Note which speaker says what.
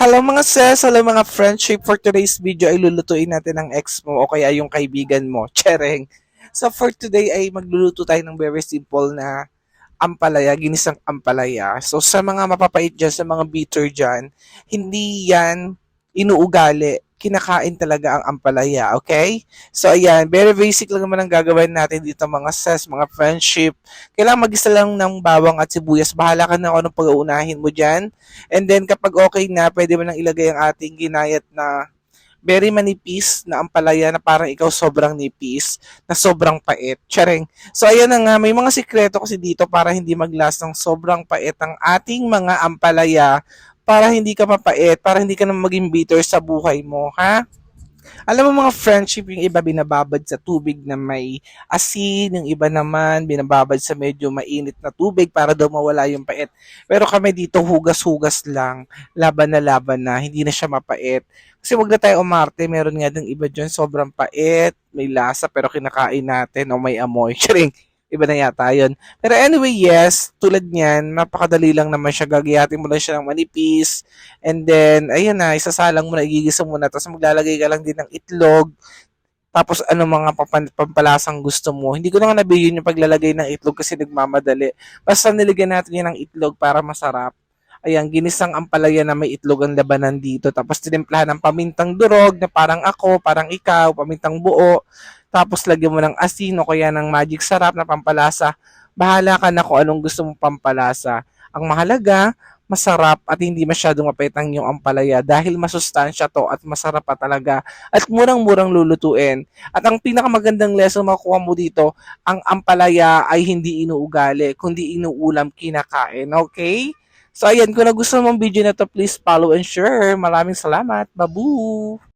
Speaker 1: Hello mga sis, hello mga friendship. For today's video ay lulutuin natin ang ex mo o kaya yung kaibigan mo. Chereng. So for today ay magluluto tayo ng very simple na ampalaya, ginisang ampalaya. So sa mga mapapait dyan, sa mga bitter dyan, hindi yan inuugali. Kinakain talaga ang ampalaya, okay? So ayan, very basic lang naman ang gagawin natin dito mga ses, mga friendship. Kailangan mag-isa lang ng bawang at sibuyas. Bahala ka na kung anong pag-uunahin mo dyan. And then kapag okay na, pwede mo nang ilagay ang ating ginayat na very manipis na ampalaya na parang ikaw sobrang nipis, na sobrang pait. Charing. So ayan na nga, may mga sikreto kasi dito para hindi maglasang sobrang pait ang ating mga ampalaya para hindi ka mapait, para hindi ka na maging bitter sa buhay mo, ha? Alam mo mga friendship, yung iba binababad sa tubig na may asin, yung iba naman binababad sa medyo mainit na tubig para daw mawala yung pait. Pero kami dito hugas-hugas lang, laban na, hindi na siya mapait. Kasi wag na tayo umarte, meron nga din iba dyan sobrang pait, may lasa pero kinakain natin o may amoy. Charing, iba na yata yun. Pero anyway, yes, tulad niyan, napakadali lang naman siya. Gagayatin mo lang siya ng manipis. And then, ayun na, isasalang mo na, igigisa mo na. Tapos maglalagay ka lang din ng itlog. Tapos ano mga pampalasang gusto mo. Hindi ko na nga nabigyan yung paglalagay ng itlog kasi nagmamadali. Basta nilagyan natin yan ng itlog para masarap. Ayan, ginisang ampalaya na may itlog ang labanan dito. Tapos tinimplahan ng pamintang durog na parang ako, parang ikaw, pamintang buo. Tapos lagyan mo ng asin o kaya ng magic sarap na pampalasa. Bahala ka na kung anong gusto mong pampalasa. Ang mahalaga, masarap at hindi masyadong mapetang yung ampalaya dahil masustansya to at masarap pa talaga at murang-murang lulutuin. At ang pinakamagandang lesson makukuha mo dito, ang ampalaya ay hindi inuugali, kundi inuulam kinakain. Okay? So ayan, kung nagustuhan mong video na to, please follow and share. Maraming salamat. Babu!